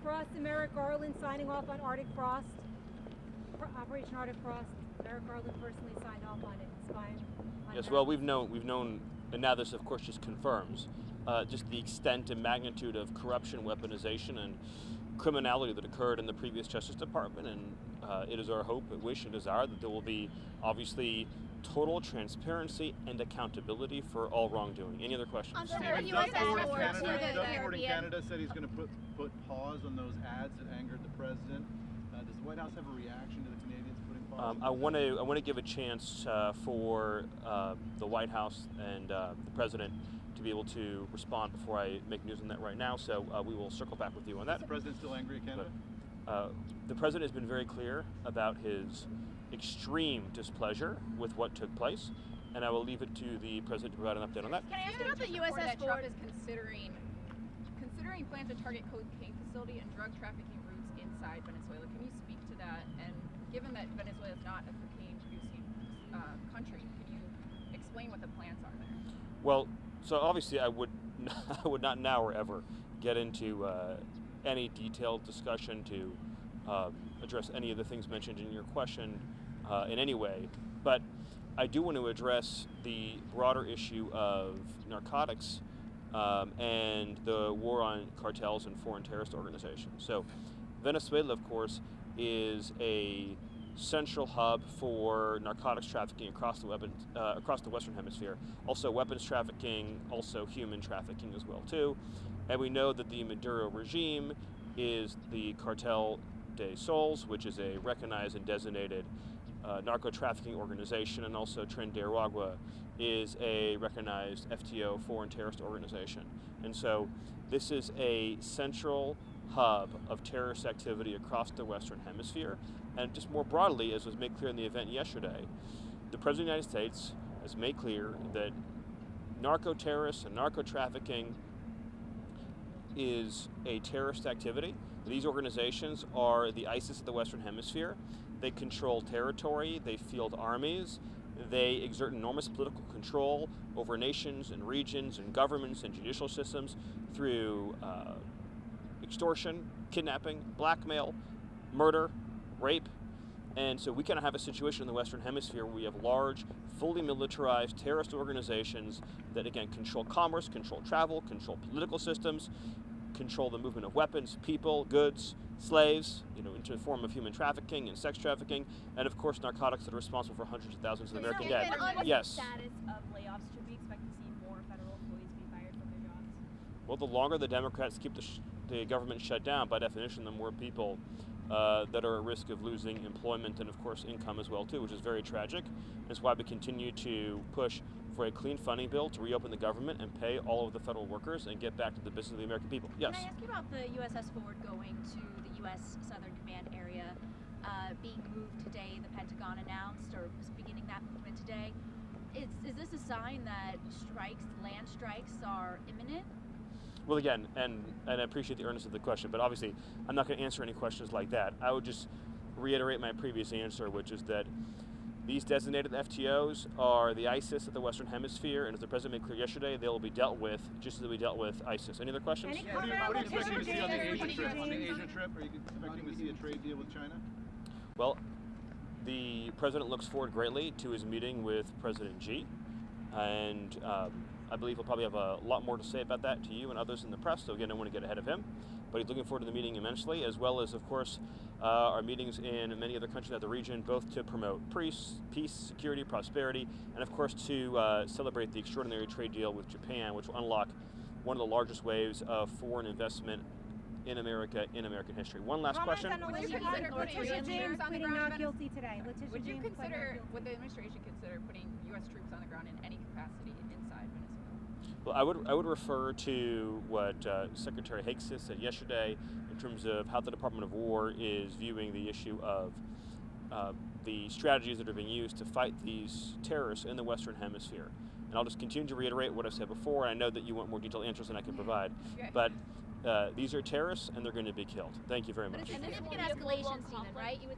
Frost and Merrick Garland signing off on Arctic Frost, Operation Arctic Frost. Merrick Garland personally signed off on it. Yes, well, we've known, and now this, of course, just confirms just the extent and magnitude of corruption, weaponization, and criminality that occurred in the previous Justice Department. And it is our hope, wish, and desire that there will be, obviously, total transparency and accountability for all wrongdoing. Any other questions? Stephen, Doug Ford in Canada said he's going to put pause on those ads that angered the president. Does the White House have a reaction to the Canadians putting pause? I want to give a chance for the White House and the president to be able to respond before I make news on that right now. So we will circle back with you on that. Is the president still angry at Canada? But, the president has been very clear about his extreme displeasure with what took place, and I will leave it to the president to provide an update on that. Can I ask about the USS Ford is considering plans to target cocaine facility and drug trafficking routes inside Venezuela? Can you speak to that? And given that Venezuela is not a cocaine-producing country, can you explain what the plans are there? Well, so obviously I would not now or ever get into any detailed discussion to address any of the things mentioned in your question in any way, but I do want to address the broader issue of narcotics and the war on cartels and foreign terrorist organizations. So Venezuela, of course, is a central hub for narcotics trafficking across the Western Hemisphere. Also weapons trafficking, also human trafficking as well too. And we know that the Maduro regime is the Cartel de Sols, which is a recognized and designated narco-trafficking organization, and also Tren de Aragua is a recognized FTO, foreign terrorist organization. And so this is a central hub of terrorist activity across the Western Hemisphere. And just more broadly, as was made clear in the event yesterday, the President of the United States has made clear that narco-terrorists and narco-trafficking is a terrorist activity. These organizations are the ISIS of the Western Hemisphere. They control territory, they field armies, they exert enormous political control over nations and regions and governments and judicial systems through extortion, kidnapping, blackmail, murder, rape. And so we kind of have a situation in the Western Hemisphere where we have large, fully militarized terrorist organizations that, again, control commerce, control travel, control political systems, control the movement of weapons, people, goods, slaves, into the form of human trafficking and sex trafficking, and of course narcotics that are responsible for hundreds of thousands of American dead. Yes. Status of layoffs, should we expect to see more federal employees be fired from their jobs? Well, the longer the Democrats keep the government shut down, by definition, the more people that are at risk of losing employment and, of course, income as well too, which is very tragic. That's why we continue to push for a clean funding bill to reopen the government and pay all of the federal workers and get back to the business of the American people. Yes? Can I ask you about the USS Ford going to the U.S. Southern Command area, being moved today? The Pentagon announced, or was beginning that movement today. Is this a sign that land strikes are imminent? Well, again, and I appreciate the earnestness of the question, but obviously I'm not going to answer any questions like that. I would just reiterate my previous answer, which is that these designated FTOs are the ISIS of the Western Hemisphere, and as the President made clear yesterday, they will be dealt with just as we dealt with ISIS. Any other questions? What are you expecting to see on the Asia trip? Are you expecting to see a trade deal with China? Well, the President looks forward greatly to his meeting with President Xi, and I believe he'll probably have a lot more to say about that to you and others in the press, so again, I don't want to get ahead of him. But he's looking forward to the meeting immensely, as well as, of course, our meetings in many other countries of the region, both to promote peace, security, prosperity, and of course to celebrate the extraordinary trade deal with Japan, which will unlock one of the largest waves of foreign investment in America, in American history. One last question. Would the administration consider putting U.S. troops on the ground in any capacity inside Venezuela? Well, I would refer to what Secretary Higgs said yesterday in terms of how the Department of War is viewing the issue of the strategies that are being used to fight these terrorists in the Western Hemisphere. And I'll just continue to reiterate what I've said before, and I know that you want more detailed answers than I can provide. But these are terrorists, and they're going to be killed. Thank you very much. But it's significant escalation, Stephen, right? You would